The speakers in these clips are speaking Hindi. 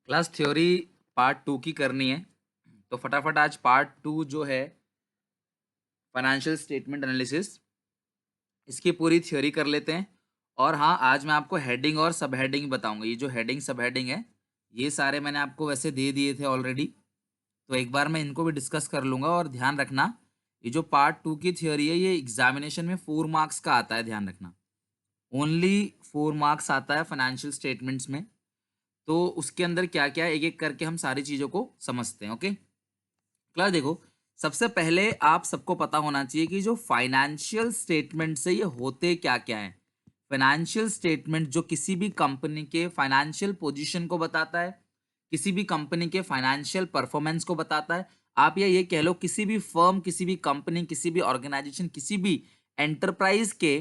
क्लास थ्योरी पार्ट 2 की करनी है। तो फटाफट आज पार्ट 2 जो है फाइनेंशियल स्टेटमेंट एनालिसिस, इसकी पूरी थ्योरी कर लेते हैं। और हाँ, आज मैं आपको हेडिंग और सब हेडिंग बताऊंगा। ये जो हेडिंग सब हेडिंग है, ये सारे मैंने आपको वैसे दे दिए थे ऑलरेडी। तो एक बार मैं इनको भी डिस्कस कर लूंगा। और ध्यान रखना, ये जो पार्ट 2 की थ्योरी है, ये एग्जामिनेशन में 4 मार्क्स का आता है। ध्यान रखना, ओनली 4 मार्क्स आता है फाइनेंशियल स्टेटमेंट्स में। तो उसके अंदर क्या क्या है, एक एक करके हम सारी चीजों को समझते हैं। ओके क्लास, देखो, सबसे पहले आप सबको पता होना चाहिए कि जो फाइनेंशियल स्टेटमेंट से ये होते क्या क्या है। फाइनेंशियल स्टेटमेंट जो किसी भी कंपनी के फाइनेंशियल पोजीशन को बताता है, किसी भी कंपनी के फाइनेंशियल परफॉर्मेंस को बताता है। आप ये कह लो, किसी भी फर्म, किसी भी कंपनी, किसी भी ऑर्गेनाइजेशन, किसी भी एंटरप्राइज के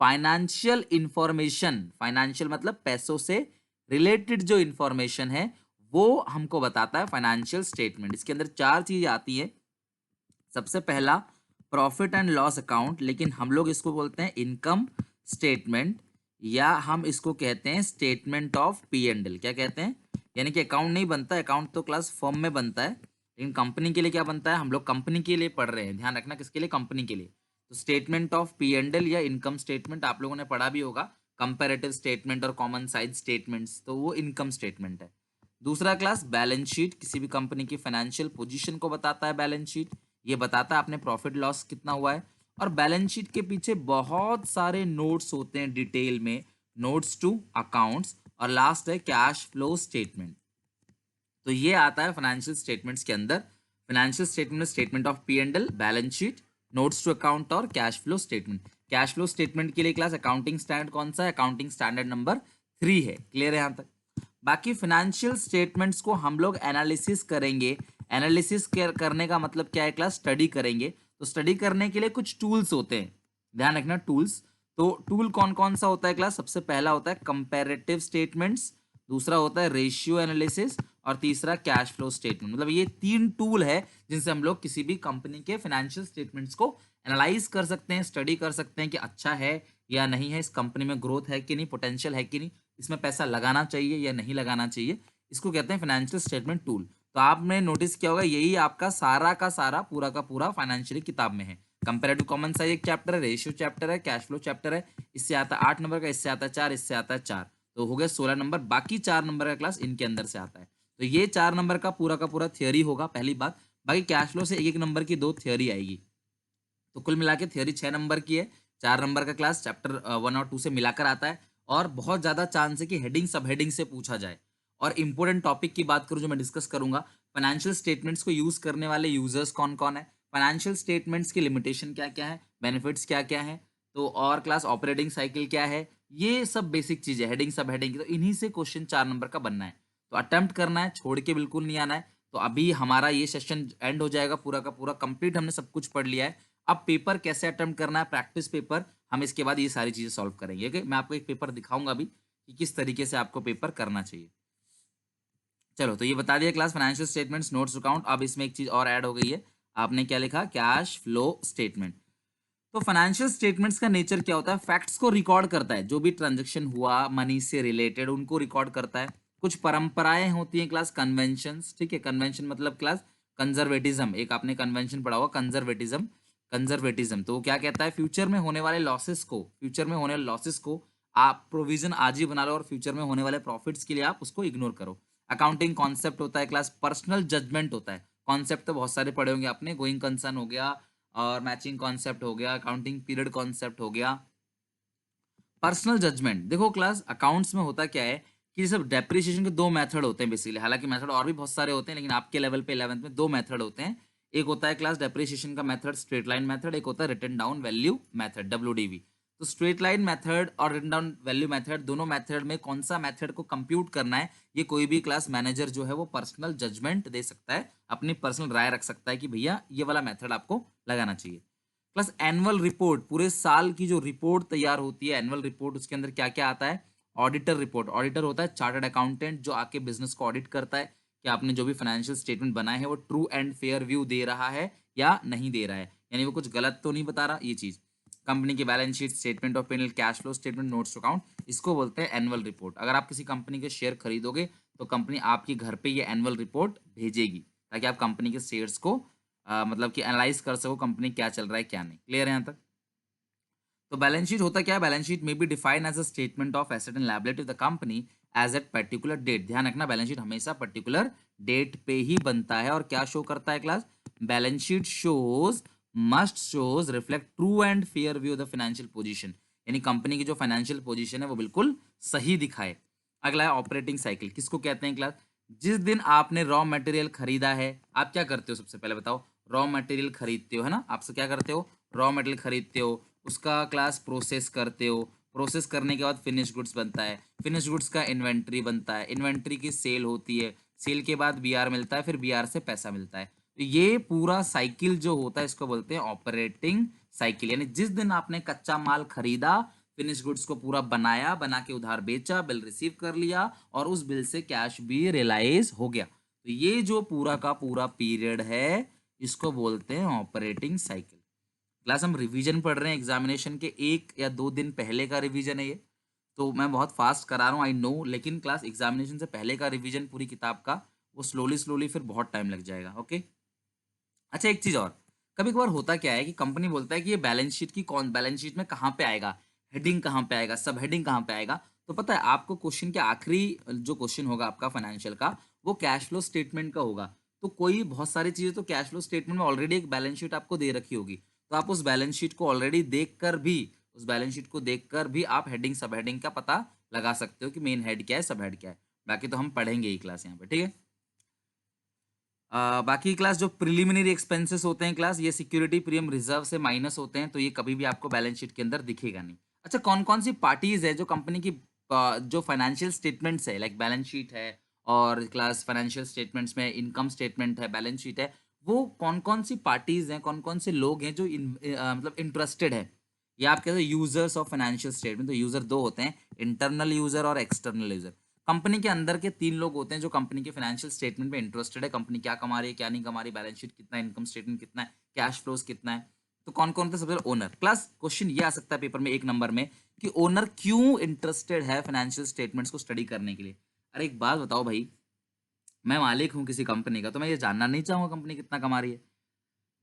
फाइनेंशियल इंफॉर्मेशन, फाइनेंशियल मतलब पैसों से रिलेटेड जो इंफॉर्मेशन है, वो हमको बताता है फाइनेंशियल स्टेटमेंट। इसके अंदर चार चीज आती है। सबसे पहला प्रॉफिट एंड लॉस अकाउंट, लेकिन हम लोग इसको बोलते हैं इनकम स्टेटमेंट, या हम इसको कहते हैं statement of P and L. क्या कहते हैं? यानी कि अकाउंट नहीं बनता, अकाउंट तो क्लास फर्म में बनता है, लेकिन कंपनी के लिए क्या बनता है? हम लोग कंपनी के लिए पढ़ रहे हैं, ध्यान रखना, किसके लिए? कंपनी के लिए। तो statement of P and L या इनकम स्टेटमेंट आप लोगों ने पढ़ा भी होगा, कंपेरेटिव स्टेटमेंट और कॉमन साइज स्टेटमेंट्स, तो वो इनकम स्टेटमेंट है। दूसरा क्लास बैलेंस शीट, किसी भी कंपनी की फाइनेंशियल पोजीशन को बताता है बैलेंस शीट। ये बताता है आपने प्रॉफिट लॉस कितना हुआ है। और बैलेंस शीट के पीछे बहुत सारे नोट्स होते हैं डिटेल में, नोट्स टू अकाउंट्स। और लास्ट है कैश फ्लो स्टेटमेंट। तो ये आता है फाइनेंशियल स्टेटमेंट्स के अंदर। Financial statement, statement of P and L, balance sheet, notes to account और cash flow statement. Cash flow statement के लिए क्लास अकाउंटिंग स्टैंडर्ड कौन सा है? अकाउंटिंग स्टैंडर्ड नंबर 3 है। क्लियर है यहाँ तक? बाकी फाइनेंशियल स्टेटमेंट्स को हम लोग एनालिसिस करेंगे। एनालिसिस करने का मतलब क्या है क्लास? स्टडी करेंगे। तो स्टडी करने के लिए कुछ टूल्स होते हैं, ध्यान रखना टूल्स। तो टूल कौन कौन सा होता है क्लास? सबसे पहला होता है कंपैरेटिव स्टेटमेंट्स, दूसरा होता है रेशियो एनालिसिस, और तीसरा कैश फ्लो स्टेटमेंट। मतलब ये 3 टूल है जिनसे हम लोग किसी भी कंपनी के फाइनेंशियल स्टेटमेंट्स को एनालाइज कर सकते हैं, स्टडी कर सकते हैं कि अच्छा है या नहीं है, इस कंपनी में ग्रोथ है कि नहीं, पोटेंशियल है कि नहीं, इसमें पैसा लगाना चाहिए या नहीं लगाना चाहिए। इसको कहते हैं फाइनेंशियल स्टेटमेंट टूल। तो आपने नोटिस किया होगा, यही आपका सारा का सारा, पूरा का पूरा फाइनेंशियल किताब में है। कंपेरेटिव कॉमन साइज एक चैप्टर है, रेशियो चैप्टर है, कैश फ्लो चैप्टर है, इससे आता है 8 नंबर का, इससे आता है 4, इससे आता है 4, तो हो गया 16 नंबर। बाकी 4 नंबर का क्लास इनके अंदर से आता है। तो ये 4 नंबर का पूरा थियोरी होगा, पहली बात। बाकी कैश फ्लो से एक एक नंबर की 2 थियोरी आएगी। तो कुल मिला के थियोरी 6 नंबर की है, 4 नंबर का क्लास चैप्टर 1 और 2 से मिलाकर आता है। और बहुत ज्यादा चांस है कि हेडिंग सब हेडिंग से पूछा जाए। और इंपॉर्टेंट टॉपिक की बात करूं जो मैं डिस्कस करूंगा, फाइनेंशियल स्टेटमेंट्स को यूज करने वाले यूजर्स कौन कौन है, फाइनेंशियल स्टेटमेंट्स की लिमिटेशन क्या क्या है, बेनिफिट्स क्या क्या है, तो और क्लास ऑपरेटिंग साइकिल क्या है, ये सब बेसिक चीजें हेडिंग सब हेडिंग की। तो इन्हीं से क्वेश्चन 4 नंबर का बनना है। तो अटेम्प्ट करना है, छोड़ के बिल्कुल नहीं आना है। तो अभी हमारा ये सेशन एंड हो जाएगा, पूरा का पूरा कंप्लीट, हमने सब कुछ पढ़ लिया है। अब पेपर कैसे अटेम्प्ट करना है, प्रैक्टिस पेपर, हम इसके बाद ये सारी चीजें सॉल्व करेंगे। ओके, मैं आपको एक पेपर दिखाऊंगा अभी कि किस तरीके से आपको पेपर करना चाहिए। चलो, तो ये बता दिया class financial statements, notes account. अब इसमें एक चीज और ऐड हो गई है, आपने क्या लिखा? Cash flow statement. तो फाइनेंशियल स्टेटमेंट्स का नेचर क्या होता है? फैक्ट्स को रिकॉर्ड करता है, जो भी ट्रांजेक्शन हुआ मनी से रिलेटेड उनको रिकॉर्ड करता है। कुछ परंपराएं होती हैं क्लास, कन्वेंशंस, ठीक है। कन्वेंशन मतलब क्लास कंजर्वेटिज्म, एक आपने कन्वेंशन पढ़ा होगा, कंजर्वेटिज्म। कंजर्वेटिज्म तो वो क्या कहता है? फ्यूचर में होने वाले लॉसेस को, फ्यूचर में होने वाले लॉसेस को आप प्रोविजन आज ही बना लो, और फ्यूचर में होने वाले प्रॉफिट्स के लिए आप उसको इग्नोर करो। अकाउंटिंग कॉन्सेप्ट होता है क्लास, पर्सनल जजमेंट होता है। कॉन्सेप्ट तो बहुत सारे पढ़े होंगे आपने, गोइंग कंसर्न हो गया, और मैचिंग कॉन्सेप्ट हो गया, अकाउंटिंग पीरियड कॉन्सेप्ट हो गया, पर्सनल जजमेंट। देखो क्लास, अकाउंट्स में होता क्या है कि सब डेप्रिसिएशन के 2 मेथड होते हैं बेसिकली, हालांकि मेथड और भी बहुत सारे होते हैं, लेकिन आपके लेवल पे 11th में 2 मेथड होते हैं। एक होता है क्लास डेप्रिसिएशन का मेथड, स्ट्रेट लाइन मेथड, एक होता है written down value method, WDV. तो स्ट्रेट लाइन मेथड और रिटन डाउन वैल्यू मेथड, दोनों मेथड में कौन सा मेथड को कंप्यूट करना है, ये कोई भी क्लास मैनेजर जो है वो पर्सनल जजमेंट दे सकता है, अपनी पर्सनल राय रख सकता है कि भैया ये वाला मेथड आपको लगाना चाहिए। प्लस एनुअल रिपोर्ट, पूरे साल की जो रिपोर्ट तैयार होती है, एनुअल रिपोर्ट, उसके अंदर क्या क्या आता है? ऑडिटर रिपोर्ट, ऑडिटर होता है चार्टर्ड अकाउंटेंट, जो आके बिजनेस को ऑडिट करता है कि आपने जो भी फाइनेंशियल स्टेटमेंट बनाए हैं वो ट्रू एंड फेयर व्यू दे रहा है या नहीं दे रहा है, यानी वो कुछ गलत तो नहीं बता रहा, ये चीज। कंपनी की balance sheet, statement of penal, cash flow statement, notes to account, इसको बोलते हैं एनुअल रिपोर्ट। अगर आप किसी कंपनी के शेयर खरीदोगे तो कंपनी आपके घर पे ये एनुअल रिपोर्ट भेजेगी ताकि आप कंपनी के शेयर्स को मतलब कि एनालाइज कर सको कंपनी क्या चल रहा है क्या नहीं। क्लियर है यहाँ तक? तो बैलेंस शीट होता क्या है? बैलेंस शीट में be define as a statement of asset and liability of the company as at particular date. ध्यान रखना बैलेंस शीट हमेशा पर्टिकुलर डेट पे ही बनता है। और क्या शो करता है class? Balance sheet shows must shows reflect true and fair view of the financial position, यानी कंपनी की जो फाइनेंशियल पोजीशन है वो बिल्कुल सही दिखाए। अगला है ऑपरेटिंग साइकिल। किसको कहते हैं क्लास? जिस दिन आपने रॉ मटेरियल खरीदा है, आप क्या करते हो? सबसे पहले बताओ। रॉ मटेरियल खरीदते हो, है ना? आपसे क्या करते हो? रॉ मटेरियल खरीदते हो, उसका क्लास प्रोसेस करते हो, प्रोसेस करने के बाद फिनिश गुड्स बनता है, फिनिश गुड्स का इन्वेंट्री बनता है, इन्वेंट्री की सेल होती है, सेल के बाद बीआर मिलता है, फिर बीआर से पैसा मिलता है। तो ये पूरा साइकिल जो होता है इसको बोलते हैं ऑपरेटिंग साइकिल। यानी जिस दिन आपने कच्चा माल खरीदा, फिनिश गुड्स को पूरा बनाया, बना के उधार बेचा, बिल रिसीव कर लिया और उस बिल से कैश भी रियलाइज हो गया, तो ये जो पूरा का पूरा पीरियड है इसको बोलते हैं ऑपरेटिंग साइकिल। क्लास हम रिवीजन पढ़ रहे हैं, एग्जामिनेशन के 1 या 2 दिन पहले का रिवीजन है ये, तो मैं बहुत फास्ट करा रहा हूँ आई नो, लेकिन क्लास एग्जामिनेशन से पहले का रिवीजन पूरी किताब का वो स्लोली स्लोली फिर बहुत टाइम लग जाएगा। ओके। अच्छा एक चीज और, कभी कभार होता क्या है कि कंपनी बोलता है कि ये बैलेंस शीट की कौन बैलेंस शीट में कहाँ पे आएगा, हेडिंग कहाँ पे आएगा, सब हेडिंग कहाँ पे आएगा। तो पता है आपको क्वेश्चन के आखिरी जो क्वेश्चन होगा आपका फाइनेंशियल का वो कैश फ्लो स्टेटमेंट का होगा। तो कोई बहुत सारी चीजें तो कैश फ्लो स्टेटमेंट में ऑलरेडी एक बैलेंस शीट आपको दे रखी होगी, तो आप उस बैलेंस शीट को ऑलरेडी देख कर भी आप हेडिंग सब हेडिंग का पता लगा सकते हो कि मेन हेड क्या है, सब हेड क्या है। बाकी तो हम पढ़ेंगे ही क्लास यहाँ पे, ठीक है। बाकी क्लास जो प्रिलिमिनरी एक्सपेंसेस होते हैं क्लास, ये सिक्योरिटी प्रीमियम रिजर्व से माइनस होते हैं, तो ये कभी भी आपको बैलेंस शीट के अंदर दिखेगा नहीं। अच्छा कौन कौन सी पार्टीज है जो कंपनी की जो फाइनेंशियल स्टेटमेंट्स है, लाइक बैलेंस शीट है और क्लास फाइनेंशियल स्टेटमेंट्स में इनकम स्टेटमेंट है, बैलेंस शीट है, वो कौन कौन सी पार्टीज हैं, कौन कौन से लोग हैं जो मतलब इंटरेस्टेड है, या आप कहते हो यूजर्स ऑफ फाइनेंशियल स्टेटमेंट। तो यूजर दो होते हैं, इंटरनल यूजर और एक्सटर्नल यूजर। कंपनी के अंदर के 3 लोग होते हैं जो कंपनी के फाइनेंशियल स्टेटमेंट में इंटरेस्टेड है, कंपनी क्या कमा रही है क्या नहीं कमा रही, बैलेंस शीट कितना है, इनकम स्टेटमेंट कितना है, कैश फ्लोज कितना है। तो कौन कौन थे? सबसे ओनर। क्लास क्वेश्चन ये आ सकता है पेपर में 1 नंबर में कि ओनर क्यों इंटरेस्टेड है फाइनेंशियल स्टेटमेंट्स को स्टडी करने के लिए। अरे एक बात बताओ भाई, मैं मालिक हूँ किसी कंपनी का, तो मैं ये जानना नहीं चाहूंगा कंपनी कितना कमा रही है?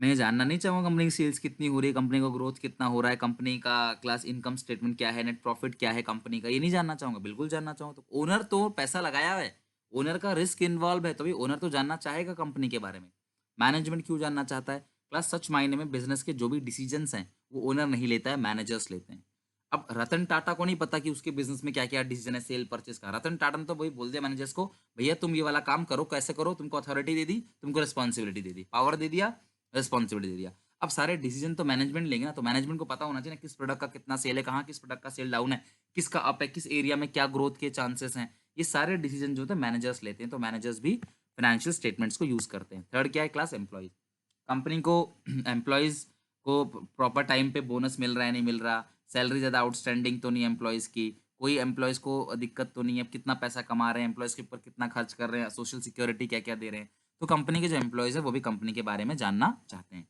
मैं ये जानना नहीं चाहूंगा कंपनी की सेल्स कितनी हो रही है, कंपनी का ग्रोथ कितना हो रहा है, कंपनी का क्लास इनकम स्टेटमेंट क्या है, नेट प्रॉफिट क्या है कंपनी का, ये नहीं जानना चाहूंगा? बिल्कुल जानना चाहूंगा। तो ओनर तो पैसा लगाया है, ओनर का रिस्क इन्वॉल्व है, तो भाई ओनर तो जानना चाहेगा कंपनी के बारे में। मैनेजमेंट क्यों जानना चाहता है? क्लास सच मायने में बिजनेस के जो भी डिसीजंस हैं वो ओनर नहीं लेता है, मैनेजर्स लेते हैं। अब रतन टाटा को नहीं पता कि उसके बिजनेस में क्या क्या डिसीजन है सेल परचेस का, रतन टाटा ने तो वही बोल दिया मैनेजर्स को, भैया तुम ये वाला काम करो, कैसे करो, तुमको अथॉरिटी दे दी, तुमको रिस्पॉन्सिबिलिटी दे दी, पावर दे दिया, रिस्पॉन्सिबिलिटी दे दिया। अब सारे डिसीजन तो मैनेजमेंट लेंगे ना, तो मैनेजमेंट को पता होना चाहिए ना किस प्रोडक्ट का कितना सेल है, कहाँ किस प्रोडक्ट का सेल डाउन है, किसका अप है, किस एरिया में क्या ग्रोथ के चांसेस हैं। ये सारे डिसीजन जो होते हैं मैनेजर्स लेते हैं, तो मैनेजर्स भी फाइनेंशियल स्टेटमेंट्स को यूज करते हैं। थर्ड क्या है क्लास? एम्प्लॉयज। कंपनी को एम्प्लॉयज को प्रॉपर टाइम पे बोनस मिल रहा है नहीं मिल रहा, सैलरी ज़्यादा आउटस्टैंडिंग तो नहीं एम्प्लॉयज़ की, कोई एम्प्लॉयज़ को दिक्कत तो नहीं है, कितना पैसा कमा रहे हैं एम्प्लॉयज़ के ऊपर, कितना खर्च कर रहे हैं, सोशल सिक्योरिटी क्या क्या दे रहे हैं। तो कंपनी के जो एम्प्लॉयज़ है वो भी कंपनी के बारे में जानना चाहते हैं।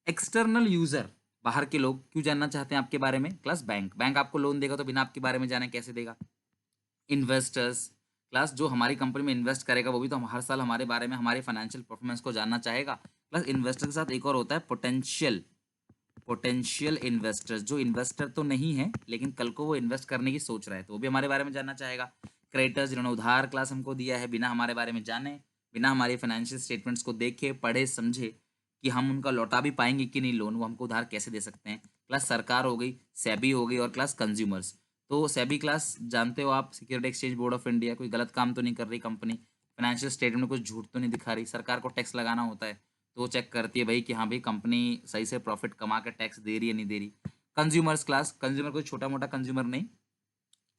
एक्सटर्नल यूजर, बाहर के लोग क्यों जानना चाहते हैं आपके बारे में? क्लास बैंक, बैंक आपको लोन देगा तो बिना आपके बारे में जाने कैसे देगा? इन्वेस्टर्स, क्लास जो हमारी कंपनी में इन्वेस्ट करेगा वो भी तो हम हर साल हमारे बारे में, हमारे फाइनेंशियल परफॉर्मेंस को जानना चाहेगा। प्लस इन्वेस्टर के साथ एक और होता है पोटेंशियल, पोटेंशियल इन्वेस्टर्स, जो इन्वेस्टर तो नहीं है लेकिन कल को वो इन्वेस्ट करने की सोच रहा है, तो वो भी हमारे बारे में जानना चाहेगा। क्रेडिटर्स, जिन्होंने उधार क्लास हमको दिया है बिना हमारे बारे में जाने, बिना हमारे फाइनेंशियल स्टेटमेंट्स को देखे पढ़े समझे कि हम उनका लौटा भी पाएंगे कि नहीं लोन, वो हमको उधार कैसे दे सकते हैं। क्लास सरकार हो गई, सेबी हो गई, और क्लास कंज्यूमर्स। तो सेबी क्लास जानते हो आप, security exchange board of India, कोई गलत काम तो नहीं कर रही कंपनी, फाइनेंशियल स्टेटमेंट में कुछ झूठ तो नहीं दिखा रही, सरकार को टैक्स लगाना होता है तो वो चेक करती है भाई कि हाँ भाई कंपनी सही से प्रॉफिट कमा के टैक्स दे रही है नहीं दे रही। कंज्यूमर्स क्लास, कंज्यूमर कोई छोटा मोटा कंज्यूमर नहीं,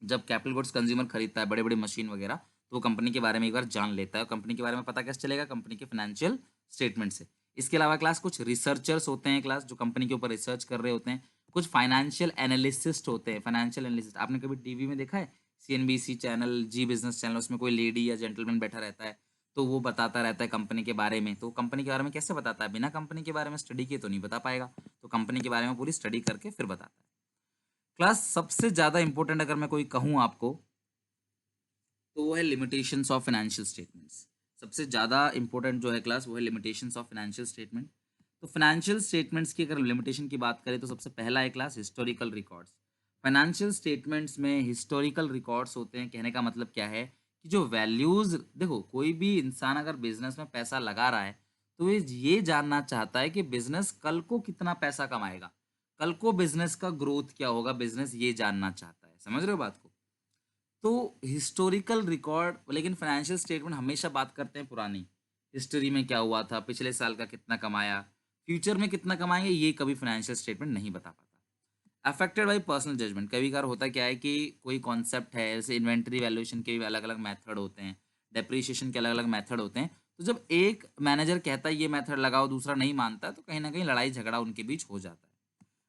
जब कैपिटल गुड्स कंज्यूमर खरीदता है बड़े बड़े मशीन वगैरह, तो वो कंपनी के बारे में एक बार जान लेता है। कंपनी के बारे में पता कैसे चलेगा? कंपनी के फाइनेंशियल स्टेटमेंट से। इसके अलावा क्लास कुछ रिसर्चर्स होते हैं क्लास, जो कंपनी के ऊपर रिसर्च कर रहे होते हैं। कुछ फाइनेंशियल एनालिसिस्ट होते हैं, फाइनेंशियल एनालिसिस्ट आपने कभी टीवी में देखा है? सीएनबीसी चैनल, जी बिजनेस चैनल, उसमें कोई लेडी या जेंटलमैन बैठा रहता है तो वो बताता रहता है कंपनी के बारे में। तो कंपनी के बारे में कैसे बताता है? बिना कंपनी के बारे में स्टडी किए तो नहीं बता पाएगा, तो कंपनी के बारे में पूरी स्टडी करके फिर बताता है। क्लास सबसे ज़्यादा इंपॉर्टेंट अगर मैं कोई कहूँ आपको, तो वो है लिमिटेशंस ऑफ फाइनेंशियल स्टेटमेंट्स। सबसे ज़्यादा इंपॉर्टेंट जो है क्लास वो है लिमिटेशंस ऑफ फाइनेंशियल स्टेटमेंट। तो फाइनेंशियल स्टेटमेंट्स की अगर लिमिटेशन की बात करें तो सबसे पहला है class historical records. Financial statements में हिस्टोरिकल रिकॉर्ड्स होते हैं, कहने का मतलब क्या है कि जो वैल्यूज़, देखो कोई भी इंसान अगर बिजनेस में पैसा लगा रहा है तो ये जानना चाहता है कि बिजनेस कल को कितना पैसा कमाएगा, कल को बिजनेस का ग्रोथ क्या होगा, बिजनेस ये जानना चाहता है। समझ रहे हो बात को? तो हिस्टोरिकल रिकॉर्ड, लेकिन फाइनेंशियल स्टेटमेंट हमेशा बात करते हैं पुरानी हिस्ट्री में क्या हुआ था, पिछले साल का कितना कमाया, फ्यूचर में कितना कमाएंगे, ये कभी फाइनेंशियल स्टेटमेंट नहीं बता पाता। अफेक्टेड बाई पर्सनल जजमेंट, कभी कभार होता क्या है कि कोई कॉन्सेप्ट है, जैसे इन्वेंट्री वैल्यूएशन के भी अलग अलग मेथड होते हैं, डेप्रिसिएशन के अलग अलग मेथड होते हैं। तो जब एक मैनेजर कहता है ये मेथड लगाओ, दूसरा नहीं मानता, तो कहीं ना कहीं लड़ाई झगड़ा उनके बीच हो जाता है।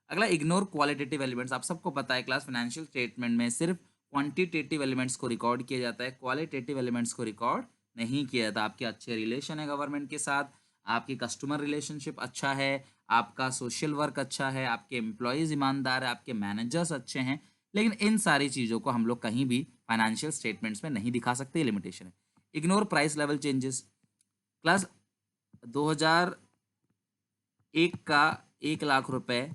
अगला, इग्नोर क्वालिटेटिव एलिमेंट्स। आप सबको पता है क्लास फाइनेंशियल स्टेटमेंट में सिर्फ क्वांटिटेटिव एलिमेंट्स को रिकॉर्ड किया जाता है, क्वालिटेटिव एलिमेंट्स को रिकॉर्ड नहीं किया जाता। आपके अच्छे रिलेशन है गवर्नमेंट के साथ, आपकी कस्टमर रिलेशनशिप अच्छा है, आपका सोशल वर्क अच्छा है, आपके एम्प्लॉयज़ ईमानदार है, आपके मैनेजर्स अच्छे हैं, लेकिन इन सारी चीज़ों को हम लोग कहीं भी फाइनेंशियल स्टेटमेंट्स में नहीं दिखा सकते, ये लिमिटेशन है। Ignore price level changes. Class 2001 का 1 लाख रुपए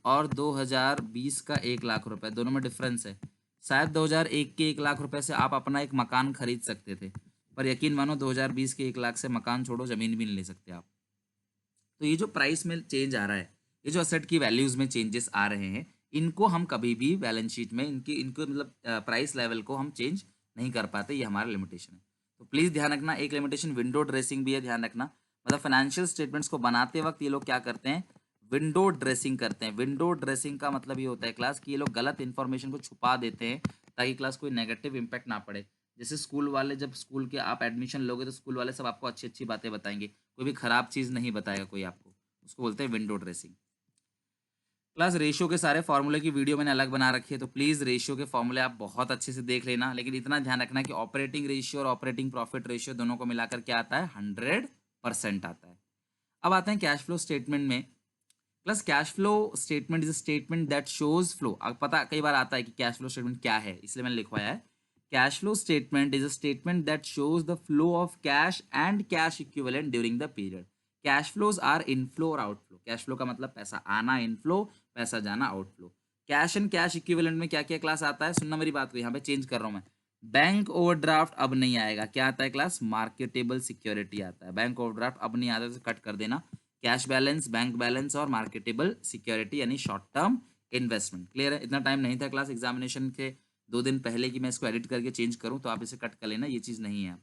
और 2020 का 1 लाख रुपए, दोनों में डिफरेंस है। शायद 2001 के 1 लाख रुपए से आप अपना एक मकान खरीद सकते थे, पर यकीन मानो 2020 के 1 लाख से मकान छोड़ो ज़मीन भी नहीं ले सकते आप। तो ये जो प्राइस में चेंज आ रहा है, ये जो असेट की वैल्यूज़ में चेंजेस आ रहे हैं, इनको हम कभी भी बैलेंस शीट में इनको मतलब प्राइस लेवल को हम चेंज नहीं कर पाते, ये हमारा लिमिटेशन है। तो प्लीज़ ध्यान रखना, एक लिमिटेशन विंडो ड्रेसिंग भी है, ध्यान रखना। मतलब फाइनेंशियल स्टेटमेंट्स को बनाते वक्त ये लोग क्या करते हैं, विंडो ड्रेसिंग करते हैं। विंडो ड्रेसिंग का मतलब ये होता है क्लास कि ये लोग गलत इन्फॉर्मेशन को छुपा देते हैं ताकि क्लास कोई नेगेटिव इम्पैक्ट ना पड़े। जैसे स्कूल वाले, जब स्कूल के आप एडमिशन लोगे तो स्कूल वाले सब आपको अच्छी अच्छी बातें बताएंगे, कोई भी खराब चीज़ नहीं बताएगा कोई आपको, उसको बोलते हैं विंडो ड्रेसिंग। प्लस रेशियो के सारे फॉर्मूले की वीडियो मैंने अलग बना रखी है, तो प्लीज़ रेशियो के फॉर्मूले आप बहुत अच्छे से देख लेना, लेकिन इतना ध्यान रखना कि ऑपरेटिंग रेशियो और ऑपरेटिंग प्रॉफिट रेशियो दोनों को मिलाकर क्या आता है, 100% आता है। अब आते हैं कैश फ्लो स्टेटमेंट में। Plus cash flow statement is statement that shows flow. अब पता कई बार आता है कि कैश फ्लो स्टेटमेंट क्या है, इसलिए मैंने लिखवाया है। Cash flow statement is a statement that shows the flow of cash and cash equivalent during the period. Cash flows are inflow और आउटफ्लो। कैश फ्लो का मतलब पैसा आना इनफ्लो, पैसा जाना outflow. Cash and cash equivalent में क्या क्या क्लास आता है, सुनना मेरी बात को, यहाँ पे चेंज कर रहा हूँ मैं। बैंक ओवरड्राफ्ट अब नहीं आएगा, क्या आता है क्लास, मार्केटेबल सिक्योरिटी आता है। बैंक ओवरड्राफ्ट अब नहीं आता, तो कट कर देना। कैश बैलेंस, बैंक बैलेंस और मार्केटेबल सिक्योरिटी यानी शॉर्ट टर्म इन्वेस्टमेंट। क्लियर है? इतना टाइम नहीं था क्लास एग्जामिनेशन के 2 दिन पहले कि मैं इसको एडिट करके चेंज करूं, तो आप इसे कट कर लेना, ये चीज़ नहीं है।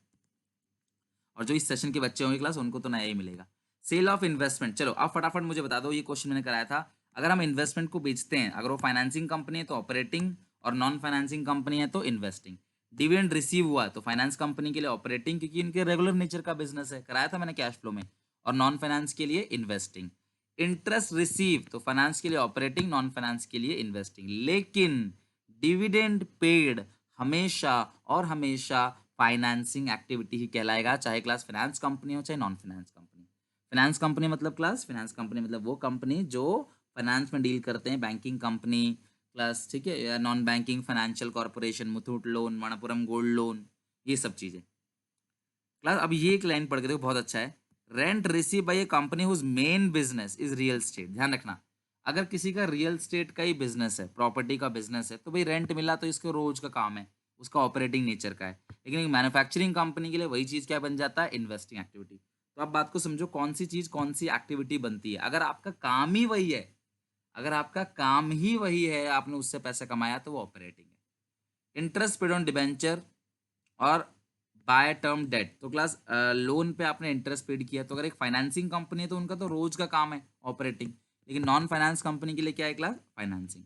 और जो इस सेशन के बच्चे होंगे क्लास, उनको तो नया ही मिलेगा। सेल ऑफ इन्वेस्टमेंट, चलो आप फटाफट मुझे बता दो, ये क्वेश्चन मैंने कराया था। अगर हम इन्वेस्टमेंट को बेचते हैं, अगर वो फाइनेंसिंग कंपनी है तो ऑपरेटिंग, और नॉन फाइनेंसिंग कंपनी है तो इन्वेस्टिंग। डिविडेंड रिसीव हुआ तो फाइनेंस कंपनी के लिए ऑपरेटिंग, क्योंकि इनके रेगुलर नेचर का बिजनेस है, कराया था मैंने कैश फ्लो में। और नॉन फाइनेंस के लिए इन्वेस्टिंग। इंटरेस्ट रिसीव तो फाइनेंस के लिए ऑपरेटिंग, नॉन फाइनेंस के लिए इन्वेस्टिंग। लेकिन डिविडेंड पेड हमेशा और हमेशा फाइनेंसिंग एक्टिविटी ही कहलाएगा, चाहे क्लास फाइनेंस कंपनी हो चाहे non finance company. Finance company मतलब क्लास, फाइनेंस कंपनी मतलब वो कंपनी जो फाइनेंस में डील करते हैं, बैंकिंग कंपनी क्लास, ठीक है, या non banking financial corporation, Muthoot loan, Manappuram gold loan, ये सब चीज़ें। क्लास अब ये एक लाइन पढ़ के देखो, बहुत अच्छा है। Rent receive by A company whose main business is real estate. ध्यान रखना, अगर किसी का रियल स्टेट का ही बिजनेस है, प्रॉपर्टी का बिजनेस है, तो भाई रेंट मिला तो इसको रोज का काम है, उसका ऑपरेटिंग नेचर का है। लेकिन एक मैन्युफैक्चरिंग कंपनी के लिए वही चीज़ क्या बन जाता है, इन्वेस्टिंग एक्टिविटी। तो आप बात को समझो, कौन सी चीज़ कौन सी एक्टिविटी बनती है। अगर आपका काम ही वही है, अगर आपका काम ही वही है, आपने उससे पैसा कमाया, तो वो ऑपरेटिंग है। इंटरेस्ट पेड ऑन डिबेंचर और बाय टर्म डेट, तो क्लास लोन पे आपने इंटरेस्ट पेड किया, तो अगर एक फाइनेंसिंग कंपनी है तो उनका तो रोज का काम है ऑपरेटिंग, लेकिन नॉन फाइनेंस कंपनी के लिए क्या है क्लास, फाइनेंसिंग।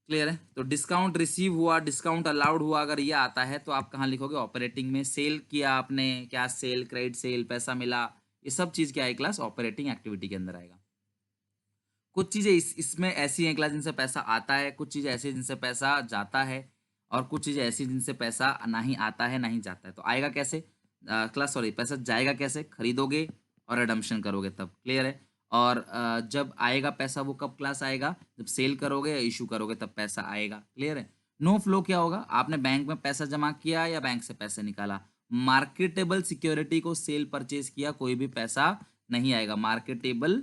क्लियर है? तो डिस्काउंट रिसीव हुआ, डिस्काउंट अलाउड हुआ, अगर ये आता है तो आप कहाँ लिखोगे, ऑपरेटिंग में। सेल किया आपने, क्या सेल, क्रेडिट सेल, पैसा मिला, ये सब चीज़ क्या है क्लास, ऑपरेटिंग एक्टिविटी के अंदर आएगा। कुछ चीज़ें इसमें ऐसी हैं क्लास जिनसे पैसा आता है, कुछ चीज़ें ऐसी जिनसे पैसा जाता है, और कुछ चीज़ें ऐसी जिनसे पैसा नहीं आता है नहीं जाता है। तो आएगा कैसे क्लास, सॉरी, पैसा जाएगा कैसे, खरीदोगे और रिडम्पशन करोगे तब। क्लियर है? और जब आएगा पैसा वो कब क्लास आएगा, जब सेल करोगे या इशू करोगे तब पैसा आएगा। क्लियर है? नो फ्लो क्या होगा, आपने बैंक में पैसा जमा किया या बैंक से पैसे निकाला। मार्केटेबल सिक्योरिटी को सेल परचेज किया, कोई भी पैसा नहीं आएगा। मार्केटेबल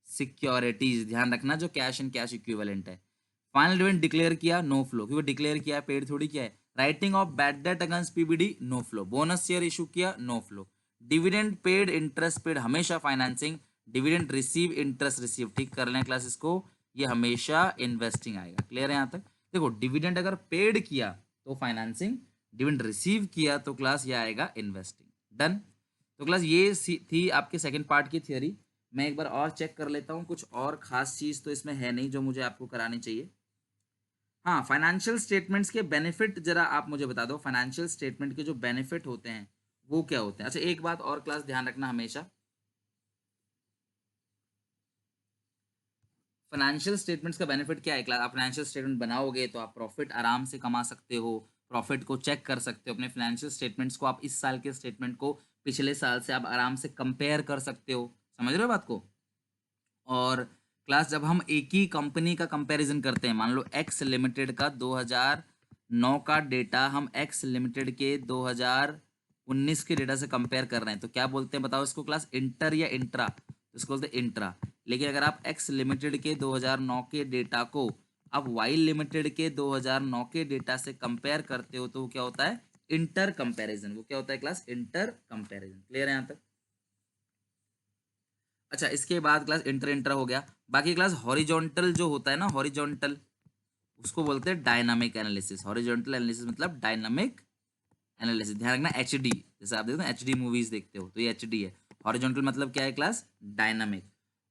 सिक्योरिटीज ध्यान रखना, जो कैश एंड कैश इक्विवेलेंट है। फाइनल डिविडेंड डिक्लेयर किया, नो फ्लो, क्योंकि डिक्लेयर किया, पेड थोड़ी किया है। Writing off bad debt against PBD, no flow. Bonus share issue किया, no flow. Dividend paid, interest paid, हमेशा financing. Dividend receive, interest receive, ठीक कर लें क्लास इसको, ये हमेशा इन्वेस्टिंग आएगा। क्लियर है यहाँ तक? देखो डिविडेंड अगर पेड किया तो फाइनेंसिंग, डिविडेंड रिसीव किया तो क्लास ये आएगा इन्वेस्टिंग। डन। तो क्लास ये थी आपके सेकंड पार्ट की थ्योरी। मैं एक बार और चेक कर लेता हूँ, कुछ और खास चीज तो इसमें है नहीं जो मुझे आपको करानी चाहिए। हाँ, फाइनेंशियल स्टेटमेंट्स के बेनिफिट जरा आप मुझे बता दो। फाइनेंशियल स्टेटमेंट के जो बेनिफिट होते हैं वो क्या होते हैं? अच्छा एक बात और क्लास ध्यान रखना हमेशा, फाइनेंशियल स्टेटमेंट्स का बेनिफिट क्या है क्लास? आप फाइनेंशियल स्टेटमेंट बनाओगे तो आप प्रॉफिट आराम से कमा सकते हो, प्रॉफिट को चेक कर सकते हो। अपने फाइनेंशियल स्टेटमेंट्स को आप इस साल के स्टेटमेंट को पिछले साल से आप आराम से कंपेयर कर सकते हो। समझ रहे हो बात को? और क्लास जब हम एक ही कंपनी का कंपैरिजन करते हैं, मान लो एक्स लिमिटेड का 2009 का डेटा हम एक्स लिमिटेड के 2019 के डेटा से कंपेयर कर रहे हैं, तो क्या बोलते हैं बताओ इसको क्लास? इंटर या इंट्रा? तो इसको बोलते हैं इंट्रा। लेकिन अगर आप एक्स लिमिटेड के 2009 के डेटा को आप वाई लिमिटेड के 2009 के डेटा से कंपेयर करते हो तो वो क्या होता है? Inter comparison. वो क्या होता है क्लास? Inter comparison. क्लियर है यहाँ तक? अच्छा इसके बाद क्लास इंटर इंटर हो गया। बाकी क्लास हॉरिजॉन्टल जो होता है ना, हॉरिजॉन्टल, उसको बोलते हैं डायनामिक एनालिसिस। हॉरिजॉन्टल एनालिसिस मतलब डायनामिक एनालिसिस। ध्यान रखना एचडी, जैसे आप देखते हो एचडी मूवीज देखते हो तो ये एचडी है। हॉरिजॉन्टल मतलब क्या है क्लास? डायनामिक।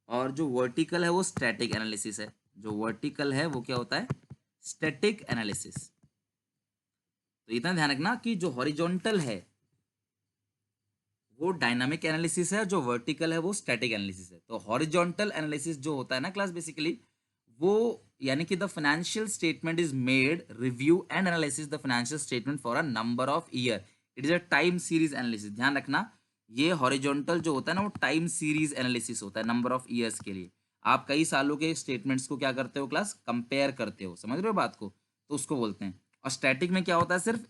और जो वर्टिकल है वो स्टैटिक एनालिसिस है। जो वर्टिकल है वो क्या होता है? Static analysis. तो इतना ध्यान रखना कि जो हॉरिजॉन्टल है वो डायनामिक एनालिसिस है, जो वर्टिकल है वो स्टैटिक एनालिसिस है। तो हॉरिजॉन्टल एनालिसिस जो होता है ना क्लास, बेसिकली वो यानी कि the financial statement is made, review and analysis the financial statement for a number of year. It is a time series analysis. ध्यान रखना ये हॉरिजॉन्टल जो होता है ना वो टाइम सीरीज एनालिसिस होता है, नंबर ऑफ ईयर्स के लिए। आप कई सालों के स्टेटमेंट्स को क्या करते हो क्लास? कंपेयर करते हो। समझ रहे हो बात को? तो उसको बोलते हैं। और स्टैटिक में क्या होता है? सिर्फ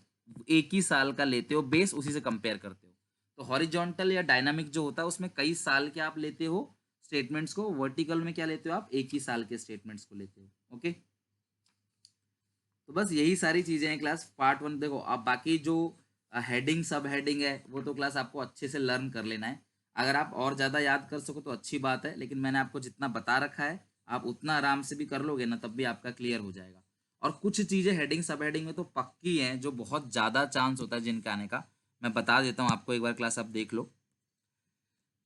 एक ही साल का लेते हो बेस, उसी से कंपेयर करते हो। तो हॉरिजॉन्टल या डायनामिक जो होता है उसमें कई साल के आप लेते हो स्टेटमेंट्स को। वर्टिकल में क्या लेते हो आप? एक ही साल के स्टेटमेंट्स को लेते हो। ओके, तो बस यही सारी चीजें हैं क्लास पार्ट वन। देखो अब बाकी जो हेडिंग सब हेडिंग है वो तो क्लास आपको अच्छे से लर्न कर लेना है। अगर आप और ज़्यादा याद कर सको तो अच्छी बात है, लेकिन मैंने आपको जितना बता रखा है आप उतना आराम से भी कर लोगे ना, तब भी आपका क्लियर हो जाएगा। और कुछ चीज़ें हेडिंग सब हेडिंग में तो पक्की हैं, जो बहुत ज़्यादा चांस होता है जिनका आने का। मैं बता देता हूँ आपको, एक बार क्लास आप देख लो।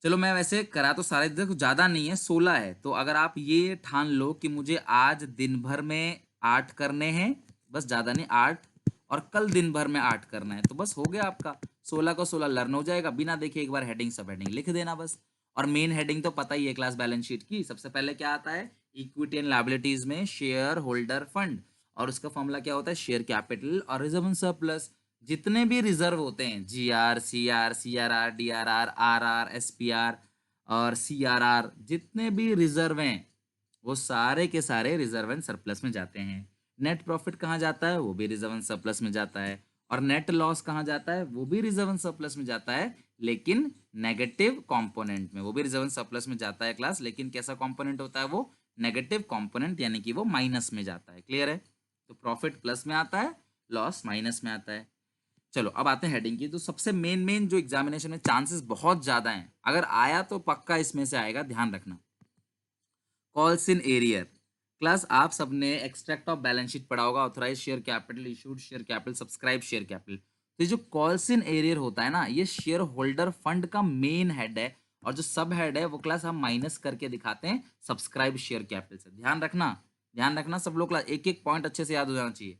चलो मैं वैसे करा तो सारे, देखो ज़्यादा नहीं है, 16 है। तो अगर आप ये ठान लो कि मुझे आज दिन भर में 8 करने हैं, बस ज़्यादा नहीं 8, और कल दिन भर में 8 करना है, तो बस हो गया आपका 16 का 16 लर्न हो जाएगा बिना देखे। एक बार हेडिंग सब हेडिंग लिख देना बस। और मेन हेडिंग तो पता ही है क्लास, बैलेंस शीट की सबसे पहले क्या आता है? इक्विटी एंड लायबिलिटीज में शेयर होल्डर फंड, और उसका फॉर्मूला क्या होता है? शेयर कैपिटल और रिजर्व एंड सरप्लस। जितने भी रिजर्व होते हैं, G R, C R R, D R R, S P R और सी आर आर, जितने भी रिजर्व हैं वो सारे के सारे रिजर्व एंड सरप्लस में जाते हैं। नेट प्रॉफिट कहाँ जाता है? वो भी रिजर्व एंड सरप्लस में जाता है। और नेट लॉस कहाँ जाता है? वो भी रिजर्व एंड सरप्लस में जाता है, लेकिन नेगेटिव कंपोनेंट में। वो भी रिजर्व एंड सरप्लस में जाता है क्लास, लेकिन कैसा कंपोनेंट होता है वो? नेगेटिव कंपोनेंट, यानी कि वो माइनस में जाता है। क्लियर है? तो प्रॉफिट प्लस में आता है, लॉस माइनस में आता है। चलो अब आते हैं हेडिंग की। तो सबसे मेन जो एग्जामिनेशन में चांसेस बहुत ज्यादा हैं, अगर आया तो पक्का इसमें से आएगा, ध्यान रखना। Calls in arrear. क्लास आप सबने एक्सट्रैक्ट ऑफ बैलेंस शीट पढ़ा होगा, authorise share capital, issued share capital, subscribe share capital. तो ये जो कॉल्स इन एरियर होता है ना, ये शेयर होल्डर फंड का मेन हेड है, और जो सब हेड है वो क्लास हम माइनस करके दिखाते हैं सब्सक्राइब शेयर कैपिटल से। ध्यान रखना, ध्यान रखना सब लोग, क्लास एक एक पॉइंट अच्छे से याद हो जाना चाहिए।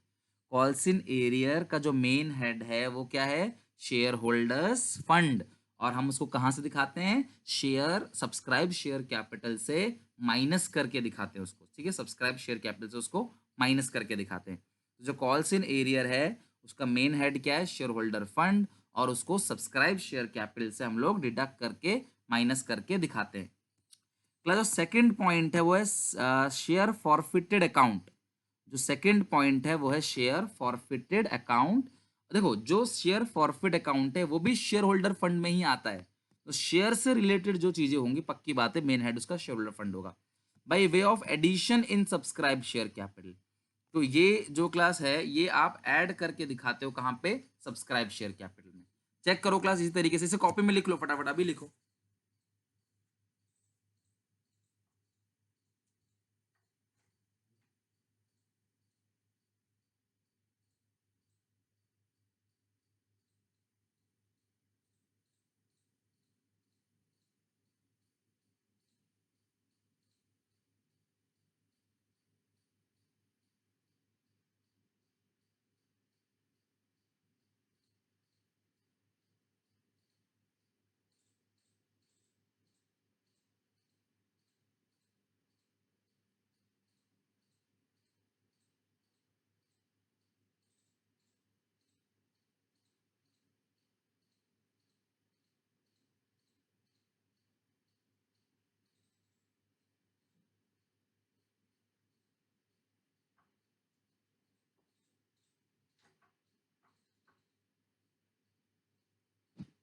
कॉल्सिन एरियर का जो मेन हेड है वो क्या है? Share holders fund. और हम उसको कहाँ से दिखाते हैं? शेयर सब्सक्राइब शेयर कैपिटल से माइनस करके दिखाते हैं उसको। ठीक है, सब्सक्राइब शेयर कैपिटल से उसको माइनस करके दिखाते हैं। तो जो कॉल्सिन एरियर है उसका मेन हेड क्या है? शेयर होल्डर फंड, और उसको सब्सक्राइब शेयर कैपिटल से हम लोग डिडक्ट करके माइनस करके दिखाते हैं। क्लास जो सेकंड पॉइंट है वो है शेयर फॉरफिटेड अकाउंट। जो सेकंड पॉइंट है वो है शेयर फॉरफिटेड अकाउंट। देखो जो शेयर फॉरफिट अकाउंट है वो भी शेयर होल्डर फंड में ही आता है, तो शेयर से रिलेटेड जो चीजें होंगी पक्की बात है मेन हेड उसका शेयर होल्डर फंड होगा। By way of addition in subscribe share capital, तो ये जो क्लास है ये आप ऐड करके दिखाते हो कहाँ पे, सब्सक्राइब शेयर कैपिटल में। चेक करो क्लास इसी तरीके से, इसे कॉपी में लिख लो फटाफट, अभी लिखो।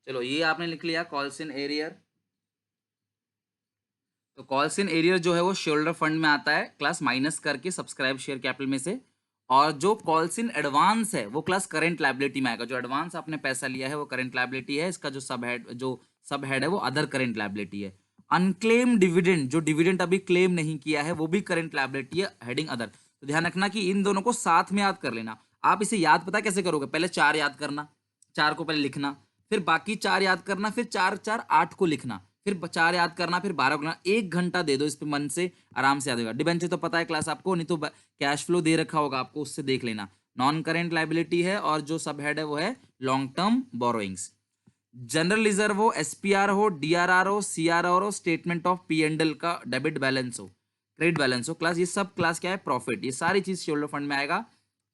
चलो ये आपने लिख लिया कॉल्स इन एरियर। तो कॉल्स इन एरियर जो है वो शेयर फंड में आता है क्लास, माइनस करके सब्सक्राइब शेयर कैपिटल में से। और जो कॉल्स इन एडवांस है वो क्लास करंट लायबिलिटी में आएगा, जो एडवांस आपने पैसा लिया है वो करंट लायबिलिटी है, इसका जो सब हेड है वो अदर करंट लायबिलिटी है। अनक्लेम डिविडेंड, जो डिविडेंड अभी क्लेम नहीं किया है वो भी करंट लायबिलिटी है, हेडिंग अदर। तो ध्यान रखना कि इन दोनों को साथ में याद कर लेना। आप इसे याद पता कैसे करोगे, पहले 4 याद करना, 4 को पहले लिखना, फिर बाकी 4 याद करना, फिर 4 4 8 को लिखना, फिर 4 याद करना, फिर 12 को लिखना। 1 घंटा दे दो इस पे, मन से आराम से याद होगा। डिबेंचर तो पता है क्लास आपको, नहीं तो कैश फ्लो दे रखा होगा आपको, उससे देख लेना। नॉन करेंट लायबिलिटी है और जो सब हेड है वो है long term borrowings. General reserve हो, एसपीआर हो, डीआरआर हो, सीआरआर हो, statement of P and L का डेबिट बैलेंस हो, क्रेडिट बैलेंस हो, क्लास ये सब क्लास क्या है, प्रॉफिट। ये सारी चीज शेयर होल्डर फंड में आएगा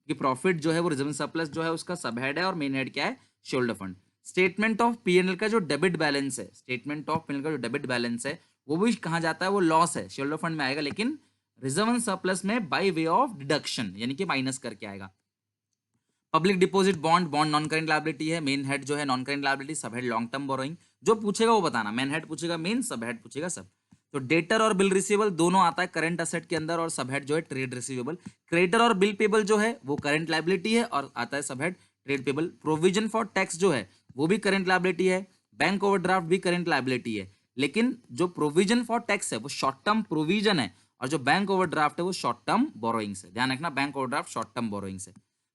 कि प्रॉफिट जो है वो रिजर्व सरप्लस जो है उसका सब हेड है और मेन हेड क्या है, share holder fund. Statement of PNL का जो डेबिट बैलेंस है, स्टेटमेंट ऑफ पीएनएल का जो डेबिट बैलेंस है वो भी कहाँ जाता है, वो लॉस है, शेयर होल्डर फंड में आएगा, लेकिन रिजर्व सरप्लस में बाय वे ऑफ डिडक्शन यानी कि माइनस करके आएगा। Public deposit bond, bond non current liability है, मेन हेड जो है नॉन करेंट लायबिलिटी, सब हेड लॉन्ग टर्म बोरोइंग। जो पूछेगा वो बताना, मेन हेड पूछेगा मेन, सब हेड पूछेगा सब। तो डेटर और बिल रिसीवेबल दोनों आता है करंट असेट के अंदर, और सब हेड जो है ट्रेड रिसीवेबल। क्रेडिटर और बिल पेबल जो है वो करंट लायबिलिटी है और आता है सब head trade payable. Provision for tax जो है वो भी करंट लायबिलिटी है। बैंक ओवरड्राफ्ट भी करंट लायबिलिटी है, लेकिन जो प्रोविजन फॉर टैक्स है वो शॉर्ट टर्म प्रोविजन है, और जो बैंक ओवरड्राफ्ट है वो शॉर्ट टर्म बोरोइंग्स है। ध्यान रखना, bank overdraft short term borrowings है।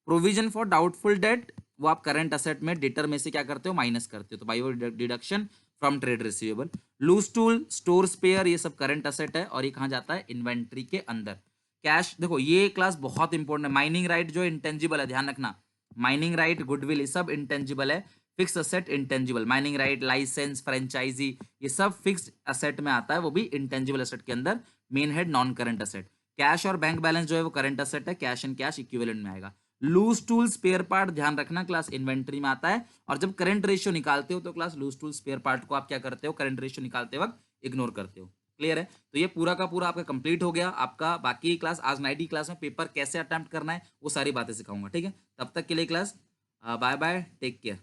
प्रोविजन फॉर डाउटफुल डेट वो आप करंट असेट में डेटर में से क्या करते हो, माइनस करते हो, तो बाई वो deduction from trade receivable. Loose tool, store spare, ये सब करंट असेट है और ये कहाँ जाता है, इन्वेंट्री के अंदर। कैश, देखो ये क्लास बहुत इंपॉर्टेंट है। माइनिंग राइट जो इंटेंजिबल है, ध्यान रखना, माइनिंग राइट, गुडविल, ये सब इंटेंजिबल है। Fix asset intangible, mining right, licence, franchisee, ये सब फिक्स्ड असेट में आता है, वो भी इंटेंजिबल असेट के अंदर। Main head non current asset. Cash और बैंक बैलेंस जो है वो करंट असेट है, कैश एंड कैश इक्विवेलेंट में आएगा। लूज टूल स्पेयर पार्ट, ध्यान रखना क्लास इन्वेंट्री में आता है, और जब करंट रेशियो निकालते हो तो class loose tool spare part को आप क्या करते हो, करंट रेशियो निकालते वक्त इग्नोर करते हो। क्लियर है? तो ये पूरा का पूरा आपका कंप्लीट हो गया आपका। बाकी क्लास आज नाइट की क्लास में पेपर कैसे अटेम्प्ट करना है वो सारी बातें सिखाऊंगा, ठीक है? तब तक के लिए class bye bye, take care.